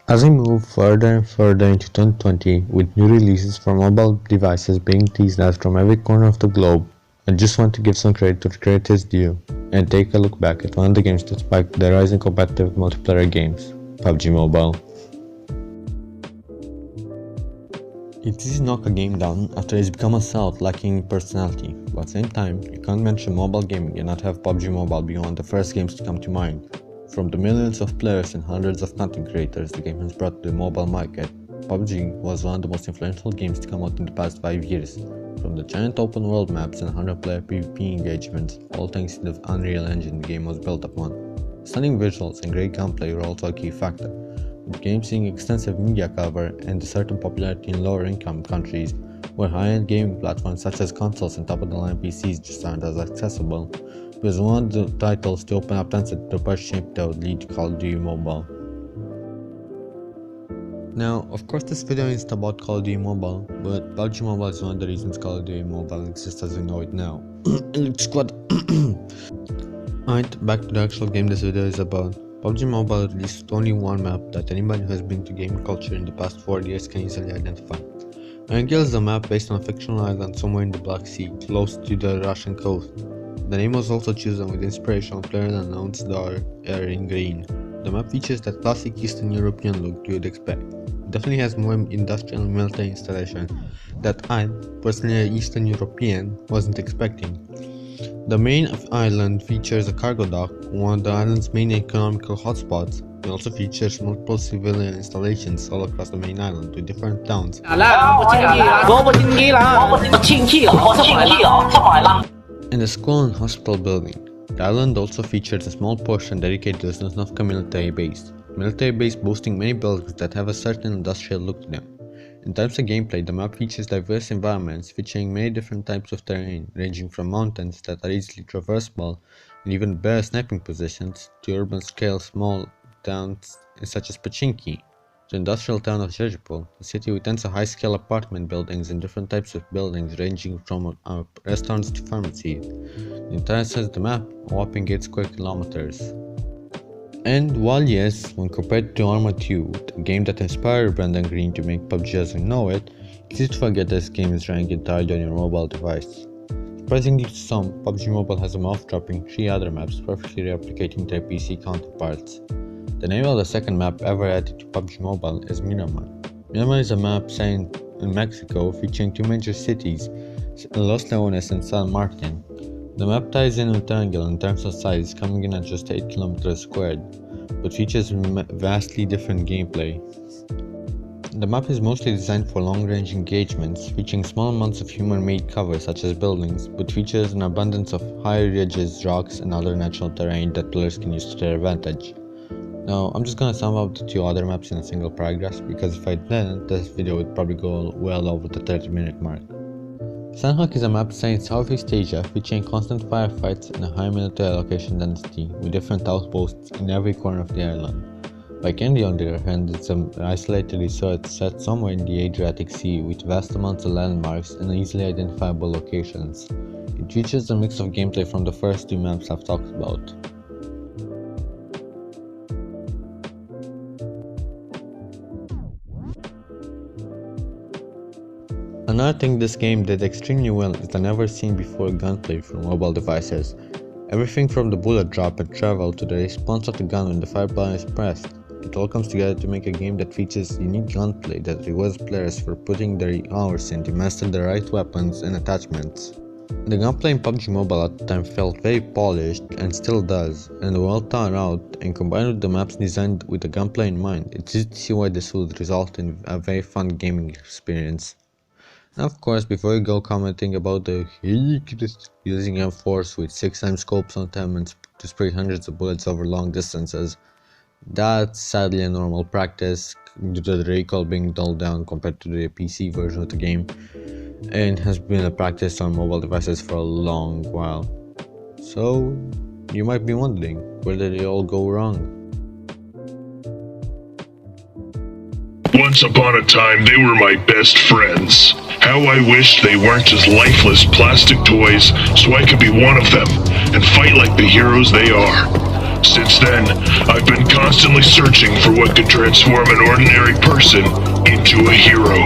As we move further and further into 2020, with new releases for mobile devices being teased at from every corner of the globe, I just want to give some credit to creators due, and take a look back at one of the games that spiked the rise in competitive multiplayer games, PUBG Mobile. It's easy to knock a game down after it's become a sellout lacking personality, but at the same time, you can't mention mobile gaming and not have PUBG Mobile be one of the first games to come to mind. From the millions of players and hundreds of content creators the game has brought to the mobile market, PUBG was one of the most influential games to come out in the past 5 years. From the giant open world maps and 100-player PvP engagements, all thanks to the Unreal Engine the game was built upon. Stunning visuals and great gunplay were also a key factor, with the game seeing extensive media cover and a certain popularity in lower income countries, where high-end gaming platforms such as consoles and top-of-the-line PCs just aren't as accessible. It was one of the titles to open up Tencent to purchase that would lead to Call of Duty Mobile. Now, of course this video isn't about Call of Duty Mobile, but PUBG Mobile is one of the reasons Call of Duty Mobile exists as we know it now. Elite Squad! Alright, back to the actual game this video is about. PUBG Mobile released only one map that anybody who has been to gaming culture in the past 4 years can easily identify. Erngel is a map based on a fictional island somewhere in the Black Sea, close to the Russian coast. The name was also chosen with inspiration on PlayerUnknown's Daughter Air in Green. The map features that classic Eastern European look you would expect. It definitely has more industrial and military installation that I, personally an Eastern European, wasn't expecting. The main island features a cargo dock, one of the island's main economical hotspots. It also features multiple civilian installations all across the main island with different towns. And a school and hospital building. The island also features a small portion dedicated to the Sosnovka military base. Military base boasting many buildings that have a certain industrial look to them. In terms of gameplay, the map features diverse environments featuring many different types of terrain, ranging from mountains that are easily traversable and even bare sniping positions, to urban scale small towns such as Pachinki, the industrial town of Zhezhepol, a city with tens of high-scale apartment buildings and different types of buildings ranging from restaurants to pharmacies. The entire size of the map, a whopping 8 square kilometers. And while yes, when compared to Arma 2, the game that inspired Brendan Green to make PUBG as we know it, it's easy to forget this game is running entirely on your mobile device. Surprisingly to some, PUBG Mobile has a mouth-dropping 3 other maps perfectly replicating their PC counterparts. The name of the second map ever added to PUBG Mobile is Miramar. Miramar is a map set in Mexico featuring 2 major cities, Los Leones and San Martin. The map ties in with Erngel in terms of size, coming in at just 8 km squared, but features vastly different gameplay. The map is mostly designed for long-range engagements, featuring small amounts of human-made cover such as buildings, but features an abundance of high ridges, rocks, and other natural terrain that players can use to their advantage. Now, I'm just gonna sum up the 2 other maps in a single paragraph, because if I didn't, this video would probably go well over the 30-minute mark. Sanhok is a map set in Southeast Asia, featuring constant firefights and a high military location density, with different outposts in every corner of the island. Vikendi on the other hand is an isolated resort set somewhere in the Adriatic Sea with vast amounts of landmarks and easily identifiable locations. It features a mix of gameplay from the first 2 maps I've talked about. Another thing this game did extremely well is the never seen before gunplay for mobile devices. Everything from the bullet drop and travel to the response of the gun when the fire button is pressed. It all comes together to make a game that features unique gunplay that rewards players for putting their hours in to master the right weapons and attachments. The gunplay in PUBG Mobile at the time felt very polished and still does, and well thought out, and combined with the maps designed with the gunplay in mind, it's easy to see why this would result in a very fun gaming experience. Now of course, before you go commenting about the using M4s with 6x scopes on them and to spray hundreds of bullets over long distances, that's sadly a normal practice due to the recoil being dulled down compared to the PC version of the game, and has been a practice on mobile devices for a long while. So you might be wondering, where did it all go wrong? Once upon a time, they were my best friends. How I wished they weren't just lifeless plastic toys so I could be one of them and fight like the heroes they are. Since then, I've been constantly searching for what could transform an ordinary person into a hero.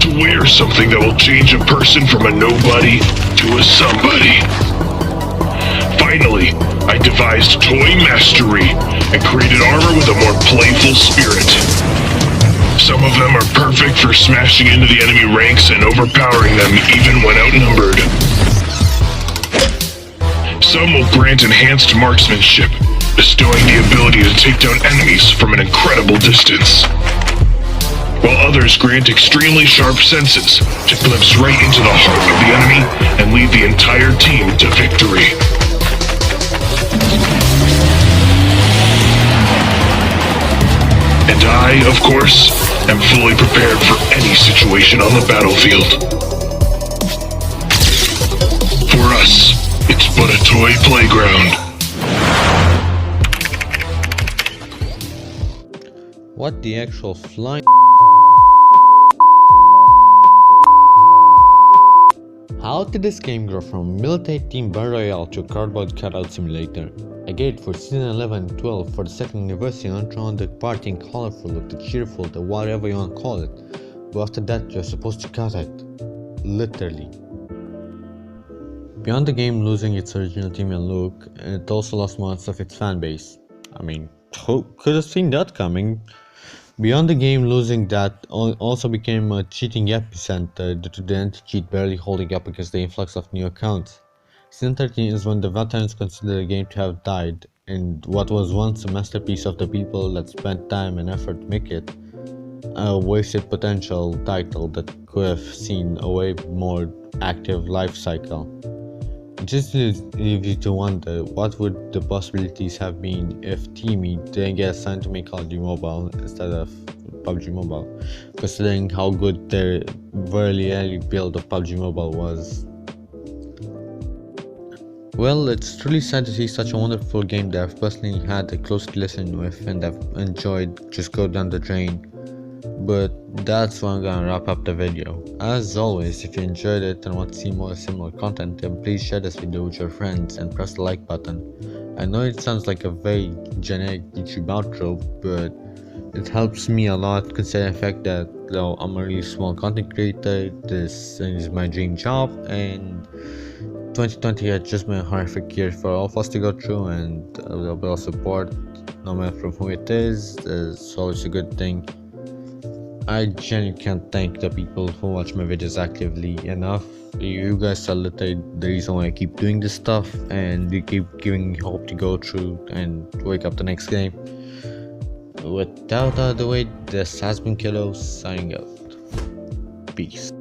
To wear something that will change a person from a nobody to a somebody. Finally, I devised toy mastery and created armor with a more playful spirit. Some of them are perfect for smashing into the enemy ranks and overpowering them even when outnumbered. Some will grant enhanced marksmanship, bestowing the ability to take down enemies from an incredible distance. While others grant extremely sharp senses to glimpse right into the heart of the enemy and lead the entire team to victory. And I, of course, am fully prepared for any situation on the battlefield. For us, it's but a toy playground. What the actual flying? How did this game grow from military team battle royale to cardboard cutout simulator? I get it for season 11 and 12 for the second anniversary and on the party and colorful, look, the cheerful, the whatever you want to call it. But after that you're supposed to cut it. Literally. Beyond the game losing its original team and look, it also lost most of its fan base. I mean, who could have seen that coming? Beyond the game losing that also became a cheating epicenter due to the anti-cheat barely holding up against the influx of new accounts. Season 13 is when the veterans consider the game to have died, and what was once a masterpiece of the people that spent time and effort to make it, a wasted potential title that could have seen a way more active life cycle. It just leaves you to wonder what would the possibilities have been if Teamy didn't get assigned to make Call of Duty Mobile instead of PUBG Mobile, considering how good their very early build of PUBG Mobile was. Well, it's truly sad to see such a wonderful game that I've personally had a close listen with and I've enjoyed just go down the drain. But that's why I'm gonna wrap up the video. As always, if you enjoyed it and want to see more similar content, then please share this video with your friends and press the like button. I know it sounds like a very generic YouTube outro, but it helps me a lot considering the fact that though I'm a really small content creator, this is my dream job, and 2020 has just been a horrific year for all of us to go through, and a little bit of support, no matter from who it is always a good thing. I genuinely can't thank the people who watch my videos actively enough. You guys are literally the reason why I keep doing this stuff, and you keep giving me hope to go through and wake up the next game. With that out of the way, this has been Kiddo signing out. Peace.